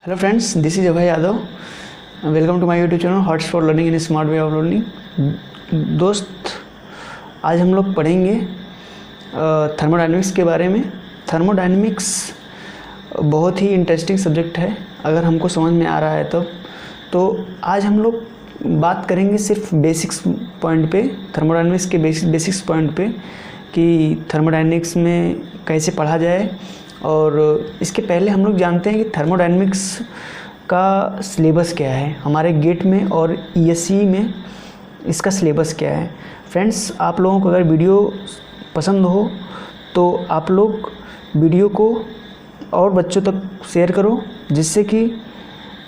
Hello friends, this is Abhay Yadav. Welcome to my YouTube channel hots for learning in smart way of learning. दोस्त, आज हम लोग पढ़ेंगे thermodynamics के बारे में। थर्मोडायनेमिक्स बहुत ही इंटरेस्टिंग सब्जेक्ट है अगर हमको समझ में आ रहा है तो आज हम लोग बात करेंगे सिर्फ बेसिक्स पॉइंट पे, थर्मोडायनेमिक्स के बेसिक्स पॉइंट पे कि थर्मोडायनेमिक्स में कैसे पढ़ा जाए। और इसके पहले हम लोग जानते हैं कि थर्मोडायनेमिक्स का सिलेबस क्या है हमारे गेट में और ईएसई में, इसका सिलेबस क्या है। फ्रेंड्स, आप लोगों को अगर वीडियो पसंद हो तो आप लोग वीडियो को और बच्चों तक शेयर करो, जिससे कि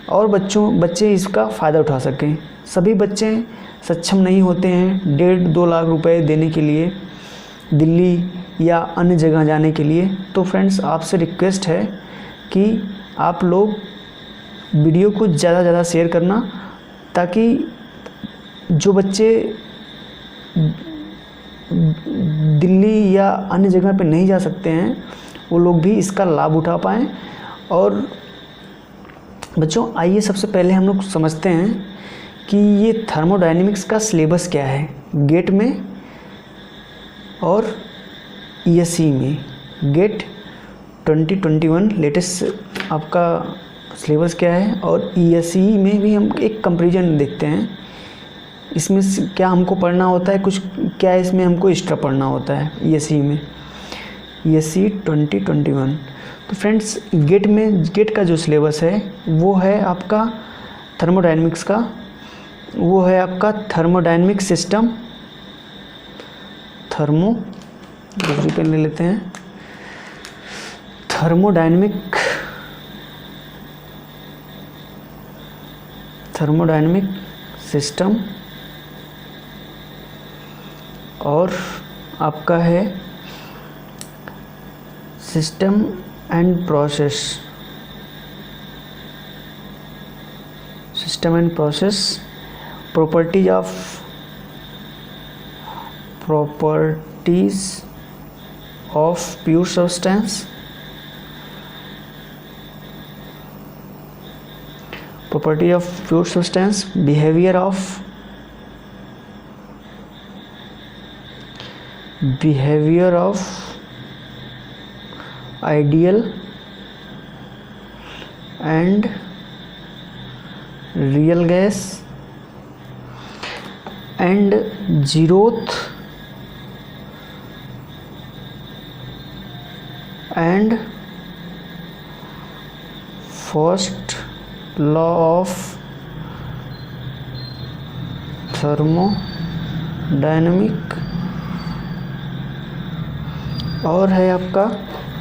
और बच्चे इसका फ़ायदा उठा सकें। सभी बच्चे सक्षम नहीं होते हैं 1.5-2 लाख रुपए देने के लिए दिल्ली या अन्य जगह जाने के लिए। तो फ्रेंड्स, आपसे रिक्वेस्ट है कि आप लोग वीडियो को ज़्यादा से ज़्यादा शेयर करना, ताकि जो बच्चे दिल्ली या अन्य जगह पे नहीं जा सकते हैं वो लोग भी इसका लाभ उठा पाएँ। और बच्चों, आइए सबसे पहले हम लोग समझते हैं कि ये थर्मोडायनेमिक्स का सिलेबस क्या है गेट में और ईएसई में। गेट 2021 लेटेस्ट आपका सिलेबस क्या है, और ईएसई में भी हम एक कंपैरिजन देखते हैं इसमें क्या हमको पढ़ना होता है, कुछ क्या इसमें हमको एक्स्ट्रा पढ़ना होता है ईएसई में। ईएसई 2021। तो फ्रेंड्स, गेट का जो सिलेबस है वो है आपका थर्मोडायनेमिक्स का, वो है आपका थर्मोडायनेमिक सिस्टम। दूसरी पेन ले लेते हैं। थर्मोडायनेमिक सिस्टम, और आपका है system and process. Properties of pure substance, property of pure substance, behavior of ideal and real gas, and zeroth and first law of thermodynamic, और है आपका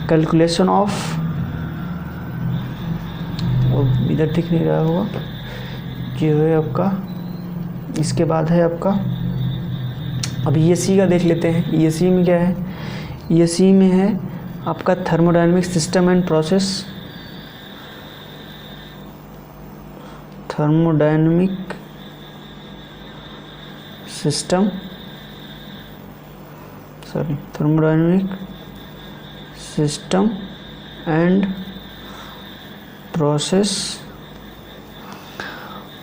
कैलकुलेशन ऑफ, इधर ठीक नहीं रहा होगा, जो है आपका इसके बाद है आपका, अब ईएसई का देख लेते हैं। ईएसई में क्या है? ईएसई में है आपका thermodynamic system and process, thermodynamic system and process,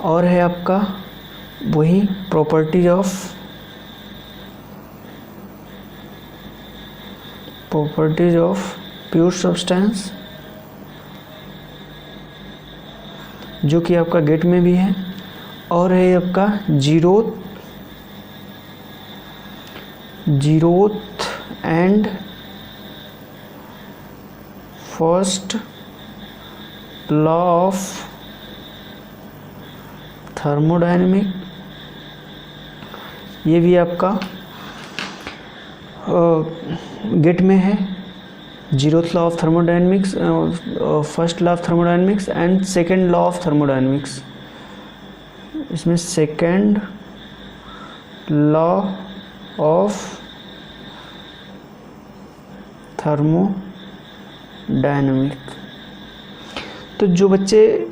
और है आपका वही प्रॉपर्टीज ऑफ प्योर सब्सटेंस, जो कि आपका गेट में भी है, और है आपका zeroth and first law of thermodynamic. ये भी आपका गेट में है। Zeroth law of thermodynamics, first law of thermodynamics and second law of thermodynamics. इसमें सेकेंड लॉ ऑफ थर्मोडायनेमिक। तो जो बच्चे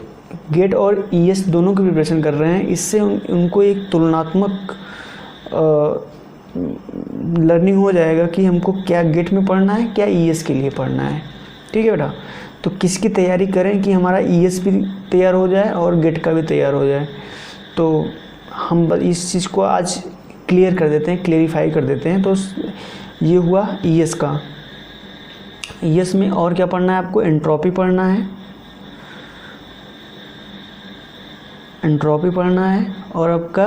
गेट और ईएस दोनों की प्रिपरेशन कर रहे हैं, इससे उनको एक तुलनात्मक लर्निंग हो जाएगा कि हमको क्या गेट में पढ़ना है, क्या ईएस के लिए पढ़ना है। ठीक है बेटा। तो किसकी तैयारी करें कि हमारा ईएस भी तैयार हो जाए और गेट का भी तैयार हो जाए। तो हम इस चीज़ को आज क्लियर कर देते हैं, क्लेरिफाई कर देते हैं। तो ये हुआ ईएस का। ईएस में और क्या पढ़ना है आपको? एंट्रोपी पढ़ना है, एंट्रोपी पढ़ना है और आपका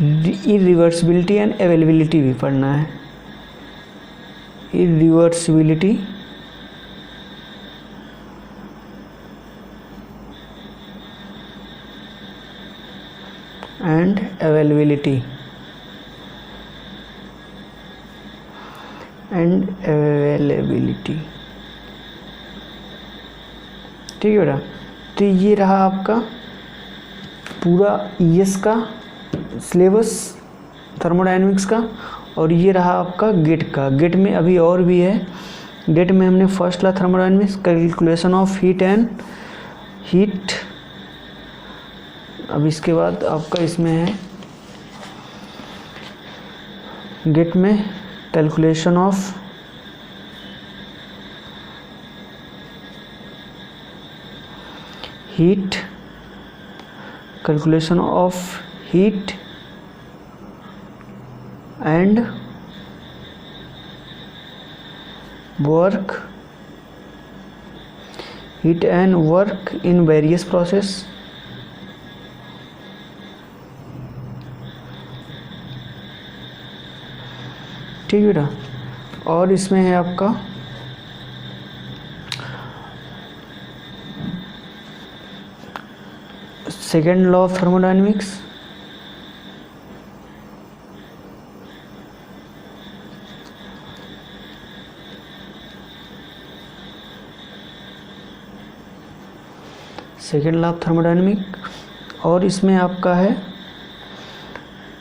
इरिवर्सिबिलिटी एंड अवेलेबिलिटी भी पढ़ना है। इरिवर्सिबिलिटी एंड अवेलेबिलिटी ठीक है बेटा। तो ये रहा आपका पूरा ईएस का सिलेबस थर्मोडायनेमिक्स का, और ये रहा आपका गेट का। गेट में अभी और भी है। गेट में हमने first law thermodynamics, calculation of heat and heat. अब इसके बाद आपका इसमें है गेट में calculation of heat, calculation of heat and work, heat and work in various process. ठीक है बेटा। और इसमें है आपका second law of thermodynamics, second law of thermodynamic. और इसमें आपका है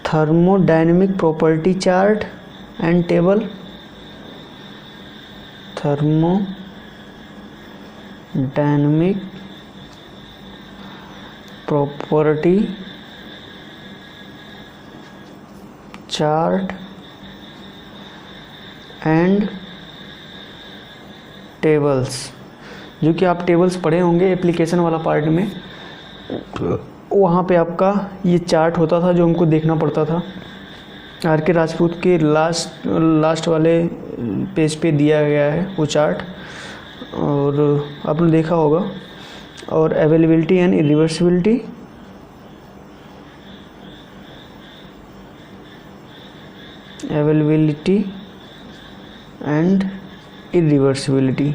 thermodynamic property chart and table, thermodynamic property chart and tables, जो कि आप टेबल्स पढ़े होंगे एप्लीकेशन वाला पार्ट में। वहाँ पे आपका ये चार्ट होता था जो हमको देखना पड़ता था। आर के राजपूत के लास्ट वाले पेज पे दिया गया है वो चार्ट, और आपने देखा होगा। और availability and irreversibility, availability and irreversibility.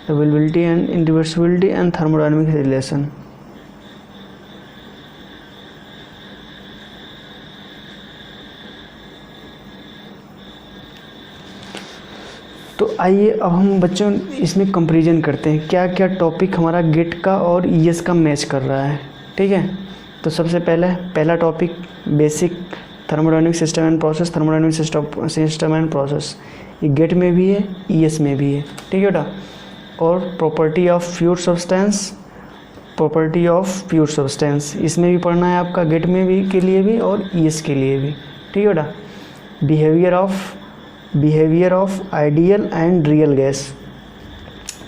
Availability and irreversibility and thermodynamic relation. तो आइए अब हम बच्चों इसमें कंपैरिजन करते हैं क्या क्या टॉपिक हमारा गेट का और ईएस का मैच कर रहा है। ठीक है। तो सबसे पहला topic basic thermodynamic system and process, thermodynamic system and process. ये गेट में भी है, ईएस में भी है। ठीक है बेटा। और property of pure substance, property of pure substance इसमें भी पढ़ना है आपका, गेट में भी के लिए भी और ईएस के लिए भी। ठीक है बेटा। Behaviour of ideal and real gas,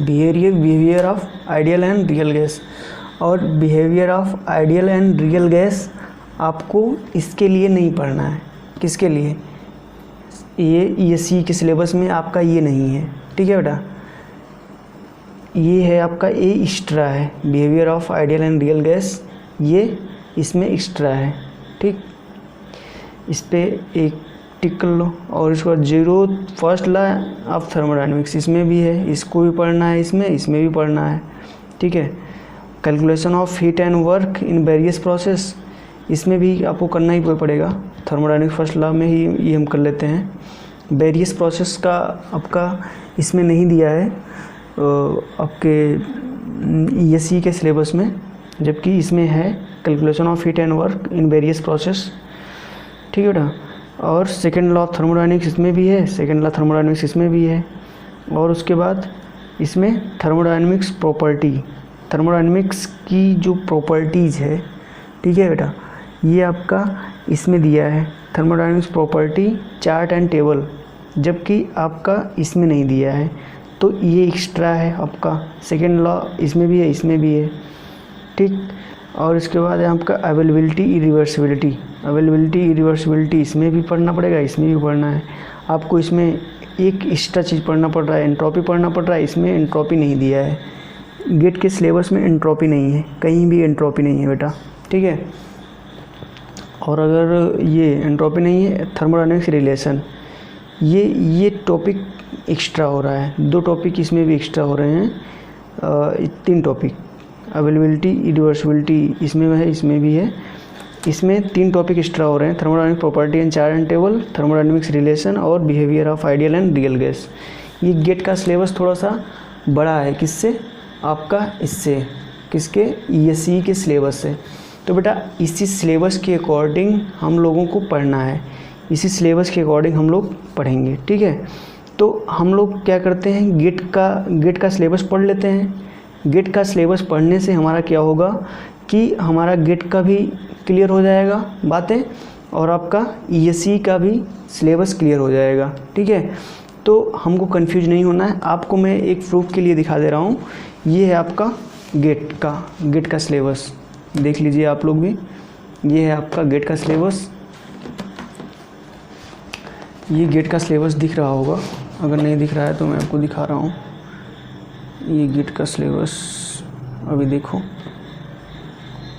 behaviour of ideal and real gas. और behaviour of ideal and real gas आपको इसके लिए नहीं पढ़ना है। किसके लिए? ये सी के सिलेबस में आपका ये नहीं है। ठीक है बेटा। ये है आपका ए एक्स्ट्रा है, behaviour of ideal and real gas, ये इसमें एक्स्ट्रा है। ठीक, इस पे एक टिक लो। और इसके बाद zero first law of thermodynamics इसमें भी है, इसको भी पढ़ना है, इसमें भी पढ़ना है। ठीक है। Calculation of heat and work in various process इसमें भी आपको करना ही पड़ेगा। थर्मोडायनेमिक्स फर्स्ट लॉ में ही ये हम कर लेते हैं। वेरियस प्रोसेस का आपका इसमें नहीं दिया है आपके ईएससी के सिलेबस में, जबकि इसमें है calculation of heat and work in various process. ठीक है बेटा। और सेकेंड लॉ ऑफ थर्मोडायनेमिक्स इसमें भी है, सेकेंड लॉ थर्मोडायनेमिक्स इसमें भी है। और उसके बाद इसमें थर्मोडायनेमिक्स प्रॉपर्टी, थर्मोडायनेमिक्स की जो प्रॉपर्टीज़ है, ठीक है बेटा, ये आपका इसमें दिया है thermodynamics property chart and table, जबकि आपका इसमें नहीं दिया है, तो ये एक्स्ट्रा है आपका। सेकेंड लॉ इसमें भी है, इसमें भी है, ठीक। और इसके बाद है आपका अवेलेबिलिटी इरिवर्सिबिलिटी। अवेलेबिलिटी इरिवर्सिबिलिटी इसमें भी पढ़ना पड़ेगा, इसमें भी पढ़ना है आपको। इसमें एक एक्स्ट्रा चीज़ पढ़ना पड़ रहा है, एंट्रोपी पढ़ना पड़ रहा है। इसमें एंट्रोपी नहीं दिया है, गेट के सिलेबस में एंट्रोपी नहीं है, कहीं भी एंट्रोपी नहीं है बेटा, ठीक है। और अगर ये एंट्रोपी नहीं है, थर्मोडायनेमिक्स रिलेशन, ये टॉपिक एक्स्ट्रा हो रहा है। 2 टॉपिक इसमें भी एक्स्ट्रा हो रहे हैं, 3 टॉपिक। अवेलेबिलिटी इरिवर्सिबिलिटी इसमें है, इसमें भी है, इसमें 3 टॉपिक एक्स्ट्रा हो रहे हैं। Thermodynamic property and chart and table, thermodynamics relation और behaviour of ideal and real gas. ये गेट का सिलेबस थोड़ा सा बड़ा है, किससे? आपका इससे, किसके? ESE के सिलेबस से। तो बेटा इसी सिलेबस के अकॉर्डिंग हम लोगों को पढ़ना है, इसी सिलेबस के अकॉर्डिंग हम लोग पढ़ेंगे, ठीक है। तो हम लोग क्या करते हैं, गेट का सिलेबस पढ़ लेते हैं। गेट का सिलेबस पढ़ने से हमारा क्या होगा कि हमारा गेट का भी क्लियर हो जाएगा बातें, और आपका ESE का भी सिलेबस क्लियर हो जाएगा, ठीक है। तो हमको कंफ्यूज नहीं होना है। आपको मैं एक प्रूफ के लिए दिखा दे रहा हूँ। ये है आपका गेट का सिलेबस, देख लीजिए आप लोग भी। ये है आपका गेट का सिलेबस, ये गेट का सिलेबस दिख रहा होगा, अगर नहीं दिख रहा है तो मैं आपको दिखा रहा हूँ। ये गेट का सिलेबस अभी देखो,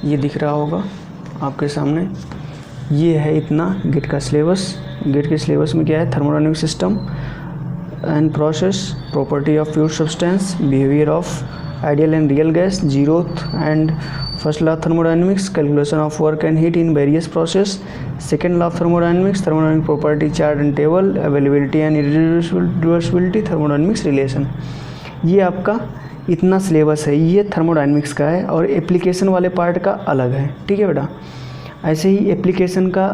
ये दिख रहा होगा आपके सामने। ये है इतना गेट का सिलेबस। गेट के सिलेबस में क्या है? Thermodynamic system and process, property of pure substance, behaviour of ideal and real gas, zeroth and first law of thermodynamics, calculation of work and heat in various process, second law of thermodynamics, thermodynamic property chart and table, availability and irreversibility, thermodynamics relation. ये आपका इतना syllabus है, ये thermodynamics का है, और application वाले part का अलग है, ठीक है बेटा। ऐसे ही एप्लीकेशन का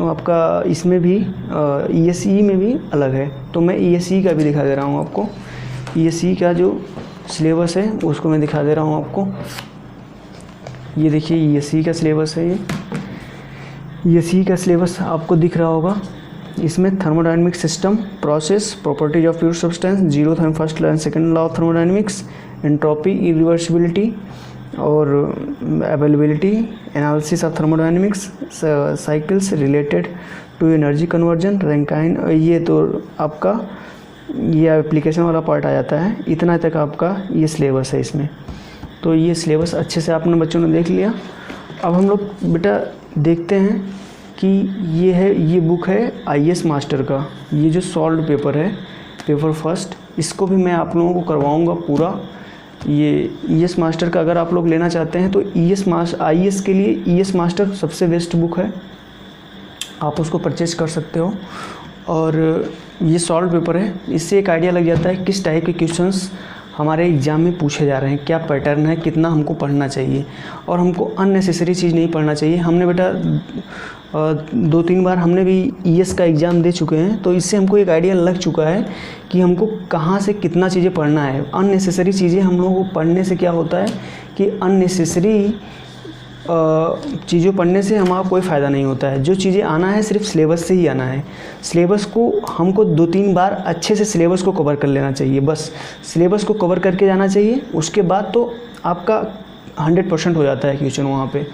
आपका इसमें भी ESE में भी अलग है, तो मैं ESE का भी दिखा दे रहा हूँ आपको। ESE का जो सिलेबस है उसको मैं दिखा दे रहा हूँ आपको। ये देखिए ESE का सिलेबस है, ये ESE का सिलेबस आपको दिख रहा होगा। इसमें thermodynamic system, process, properties of pure substance, zero and first and second law of thermodynamics, entropy, irreversibility और availability, analysis of thermodynamics, cycles related to energy conversion, Rankine. ये तो आपका ये एप्लीकेशन वाला पार्ट आ जाता है। इतना तक आपका ये सिलेबस है इसमें। तो ये सिलेबस अच्छे से आपने बच्चों ने देख लिया। अब हम लोग बेटा देखते हैं कि ये बुक है IAS मास्टर का। ये जो सॉल्व पेपर है, पेपर फर्स्ट, इसको भी मैं आप लोगों को करवाऊंगा पूरा। ये ES मास्टर का अगर आप लोग लेना चाहते हैं तो IAS के लिए ES मास्टर सबसे बेस्ट बुक है, आप उसको परचेज कर सकते हो। और ये सॉल्व पेपर है, इससे एक आइडिया लग जाता है किस टाइप के क्वेश्चंस हमारे एग्ज़ाम में पूछे जा रहे हैं, क्या पैटर्न है, कितना हमको पढ़ना चाहिए, और हमको अननेसेसरी चीज़ नहीं पढ़ना चाहिए। हमने बेटा 2-3 बार हमने भी ES का एग्ज़ाम दे चुके हैं, तो इससे हमको एक आइडिया लग चुका है कि हमको कहाँ से कितना चीज़ें पढ़ना है। अननेसेसरी चीज़ें हम लोगों को पढ़ने से क्या होता है कि अननेसेसरी चीज़ों पढ़ने से हमारा कोई फ़ायदा नहीं होता है। जो चीज़ें आना है सिर्फ सिलेबस से ही आना है। सिलेबस को हमको 2-3 बार अच्छे से सिलेबस को कवर कर लेना चाहिए, बस सिलेबस को कवर करके जाना चाहिए। उसके बाद तो आपका 100% हो जाता है क्वेश्चन वहाँ पे।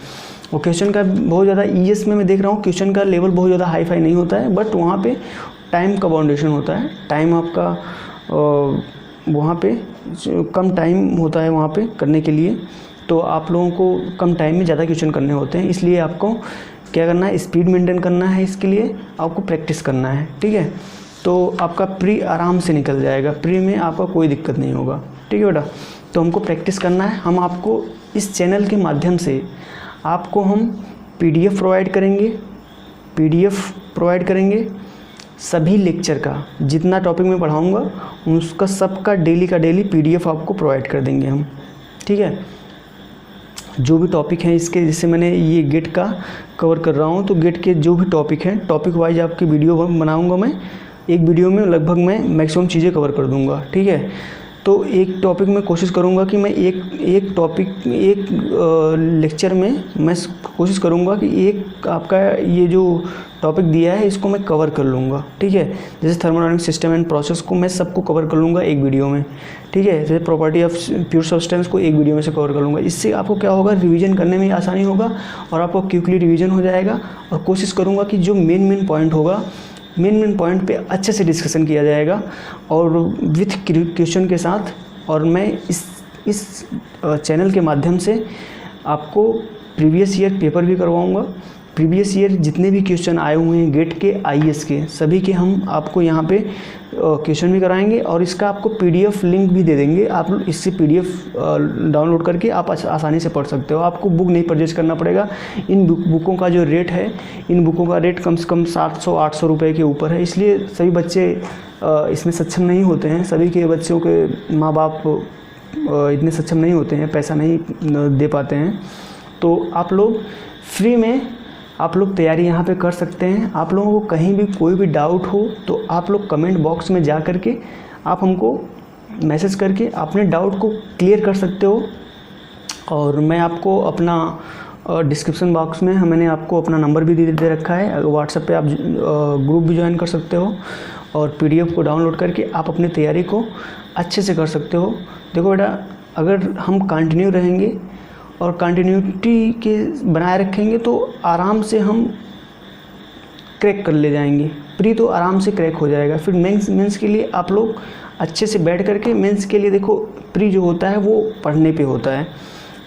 और क्वेश्चन का बहुत ज़्यादा ES में मैं देख रहा हूँ क्वेश्चन का लेवल बहुत ज़्यादा हाई फाई नहीं होता है, बट वहाँ पे टाइम का बाउंडेशन होता है। टाइम आपका वहाँ पे कम टाइम होता है वहाँ पे करने के लिए, तो आप लोगों को कम टाइम में ज़्यादा क्वेश्चन करने होते हैं। इसलिए आपको क्या करना है, स्पीड मेंटेन करना है, इसके लिए आपको प्रैक्टिस करना है, ठीक है। तो आपका प्री आराम से निकल जाएगा, प्री में आपका कोई दिक्कत नहीं होगा, ठीक है बेटा। तो हमको प्रैक्टिस करना है। हम आपको इस चैनल के माध्यम से आपको हम PDF प्रोवाइड करेंगे, सभी लेक्चर का जितना टॉपिक में पढ़ाऊँगा उसका सबका डेली का डेली PDF आपको प्रोवाइड कर देंगे हम, ठीक है। जो भी टॉपिक हैं इसके, जैसे मैंने ये गेट का कवर कर रहा हूँ, तो गेट के जो भी टॉपिक हैं टॉपिक वाइज आपकी वीडियो बनाऊँगा मैं। एक वीडियो में लगभग मैं मैक्सिमम चीज़ें कवर कर दूँगा, ठीक है। तो एक टॉपिक में कोशिश करूँगा कि मैं एक लेक्चर में मैं कोशिश करूँगा कि एक आपका ये जो टॉपिक दिया है इसको मैं कवर कर लूँगा, ठीक है। जैसे थर्मोडायनामिक सिस्टम एंड प्रोसेस को मैं सबको कवर कर लूँगा एक वीडियो में, ठीक है। जैसे प्रॉपर्टी ऑफ प्योर सब्सटेंस को एक वीडियो में से कवर कर लूँगा। इससे आपको क्या होगा, रिवीजन करने में आसानी होगा और आपको क्विकली रिवीजन हो जाएगा। और कोशिश करूँगा कि जो मेन पॉइंट होगा, मेन पॉइंट पे अच्छे से डिस्कशन किया जाएगा और विथ क्वेश्चन के साथ। और मैं इस चैनल के माध्यम से आपको प्रीवियस ईयर पेपर भी करवाऊँगा। प्रीवियस ईयर जितने भी क्वेश्चन आए हुए हैं गेट के, आईएएस के, सभी के हम आपको यहाँ पे क्वेश्चन भी कराएंगे और इसका आपको पीडीएफ लिंक भी दे देंगे। आप इससे पीडीएफ डाउनलोड करके आप आसानी से पढ़ सकते हो। आपको बुक नहीं परचेज करना पड़ेगा। इन बुकों का जो रेट है, इन बुकों का रेट कम से कम 700-800 रुपये के ऊपर है। इसलिए सभी बच्चे इसमें सक्षम नहीं होते हैं। सभी के बच्चों के माँ बाप इतने सक्षम नहीं होते हैं, पैसा नहीं दे पाते हैं। तो आप लोग फ्री में आप लोग तैयारी यहाँ पे कर सकते हैं। आप लोगों को कहीं भी कोई भी डाउट हो तो आप लोग कमेंट बॉक्स में जा कर के आप हमको मैसेज करके अपने डाउट को क्लियर कर सकते हो। और मैं आपको अपना डिस्क्रिप्शन बॉक्स में मैंने आपको अपना नंबर भी दे रखा है। व्हाट्सएप पे आप ग्रुप भी ज्वाइन कर सकते हो और पीडीएफ को डाउनलोड करके आप अपनी तैयारी को अच्छे से कर सकते हो। देखो बेटा, अगर हम कंटिन्यू रहेंगे और कंटिन्यूटी के बनाए रखेंगे तो आराम से हम क्रैक कर ले जाएंगे। प्री तो आराम से क्रैक हो जाएगा। फिर मेंस के लिए आप लोग अच्छे से बैठ करके, मेंस के लिए देखो प्री जो होता है वो पढ़ने पे होता है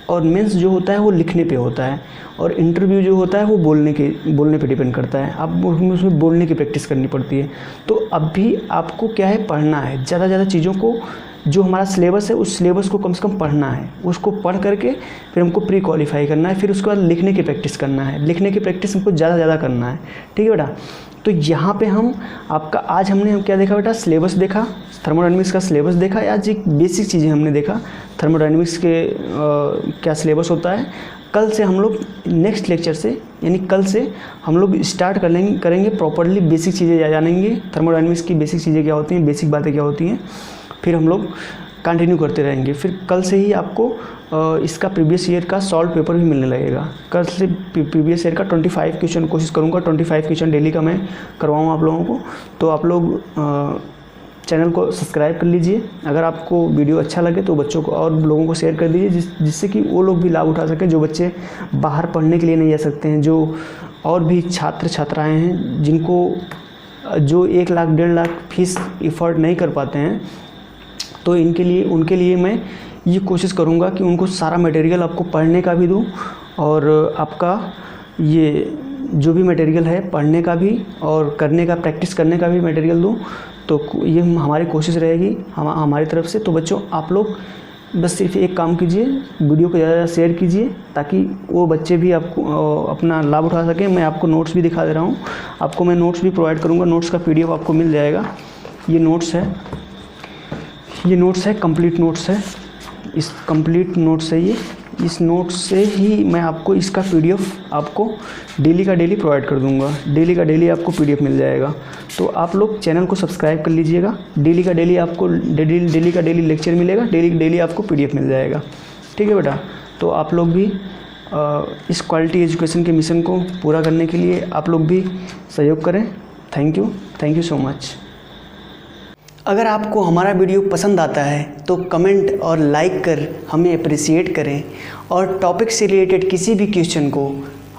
और मेंस जो होता है वो लिखने पे होता है और इंटरव्यू जो होता है वो बोलने पे डिपेंड करता है। आप उसमें बोलने की प्रैक्टिस करनी पड़ती है। तो अब भी आपको क्या है, पढ़ना है ज़्यादा चीज़ों को। जो हमारा सिलेबस है उस सिलेबस को कम से कम पढ़ना है। उसको पढ़ करके फिर हमको प्री क्वालिफाई करना है। फिर उसके बाद लिखने की प्रैक्टिस करना है। लिखने की प्रैक्टिस हमको ज़्यादा करना है, ठीक है बेटा। तो यहाँ पे हम आपका आज हमने क्या देखा बेटा, सिलेबस देखा, थर्मोडायनेमिक्स का सिलेबस देखा। आज एक बेसिक चीज़ें हमने देखा थर्मोडायनेमिक्स के क्या सिलेबस होता है। कल से हम लोग नेक्स्ट लेक्चर से, यानी कल से हम लोग स्टार्ट करेंगे प्रॉपरली बेसिक चीज़ें जानेंगे। थर्मोडायनेमिक्स की बेसिक चीज़ें क्या होती हैं, बेसिक बातें क्या होती हैं, फिर हम लोग कंटिन्यू करते रहेंगे। फिर कल से ही आपको इसका प्रीवियस ईयर का सॉल्व पेपर भी मिलने लगेगा। कल से प्रीवियस ईयर का 25 क्वेश्चन कोशिश करूँगा, 25 क्वेश्चन डेली का मैं करवाऊँ आप लोगों को। तो आप लोग चैनल को सब्सक्राइब कर लीजिए। अगर आपको वीडियो अच्छा लगे तो बच्चों को और लोगों को शेयर कर दीजिए, जिससे कि वो लोग भी लाभ उठा सकें। जो बच्चे बाहर पढ़ने के लिए नहीं जा सकते हैं, जो और भी छात्र छात्राएँ हैं जो 1 लाख 1.5 लाख फीस एफर्ट नहीं कर पाते हैं, तो उनके लिए मैं ये कोशिश करूँगा कि उनको सारा मटेरियल आपको पढ़ने का भी दूँ और आपका ये जो भी मटेरियल है पढ़ने का भी और करने का, प्रैक्टिस करने का भी मटेरियल दूँ। तो ये हमारी कोशिश रहेगी हमारी तरफ से। तो बच्चों, आप लोग बस सिर्फ एक काम कीजिए, वीडियो को ज़्यादा शेयर कीजिए ताकि वो बच्चे भी आपको अपना लाभ उठा सकें। मैं आपको नोट्स भी दिखा दे रहा हूँ। आपको मैं नोट्स भी प्रोवाइड करूँगा। नोट्स का PDF आपको मिल जाएगा। ये नोट्स है, कंप्लीट नोट्स है। इस कंप्लीट नोट्स है ये। इस नोट्स से ही मैं आपको इसका PDF आपको डेली का डेली प्रोवाइड कर दूंगा। डेली का डेली आपको PDF मिल जाएगा। तो आप लोग चैनल को सब्सक्राइब कर लीजिएगा। डेली का डेली आपको डेली का डेली लेक्चर मिलेगा, डेली आपको PDF मिल जाएगा, ठीक है बेटा। तो आप लोग भी इस क्वालिटी एजुकेशन के मिशन को पूरा करने के लिए आप लोग भी सहयोग करें। Thank you so much. अगर आपको हमारा वीडियो पसंद आता है तो कमेंट और लाइक कर हमें अप्रिशिएट करें और टॉपिक से रिलेटेड किसी भी क्वेश्चन को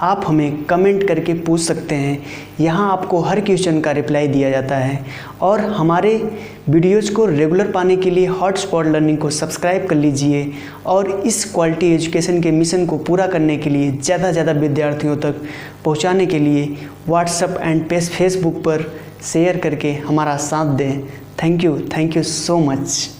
आप हमें कमेंट करके पूछ सकते हैं। यहाँ आपको हर क्वेश्चन का रिप्लाई दिया जाता है। और हमारे वीडियोज़ को रेगुलर पाने के लिए हॉटस्पॉट लर्निंग को सब्सक्राइब कर लीजिए और इस क्वालिटी एजुकेशन के मिशन को पूरा करने के लिए ज़्यादा विद्यार्थियों तक पहुँचाने के लिए व्हाट्सएप एंड फेसबुक पर शेयर करके हमारा साथ दें। Thank you so much.